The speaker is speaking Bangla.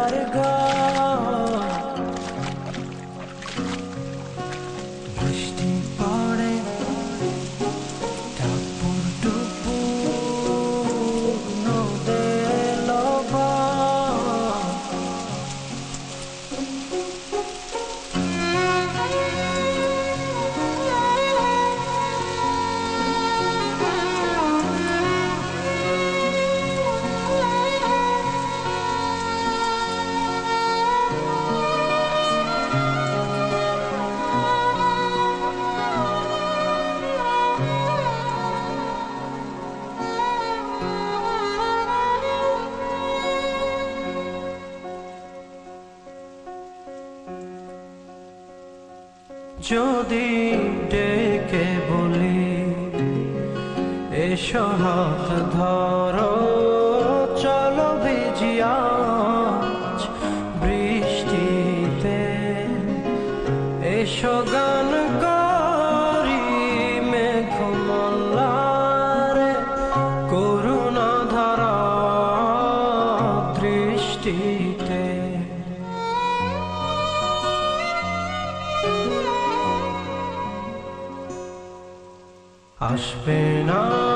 যার ঘর বৃষ্টি পড়ে টাপুর টুপুর নদে লবণ যদি ডেকে বলি এসো হাত ধরো চলো ভিজি আজ বৃষ্টিতে এসো গান করি মেঘমল্লারে করুণা ধারা দৃষ্টিতে আসবে না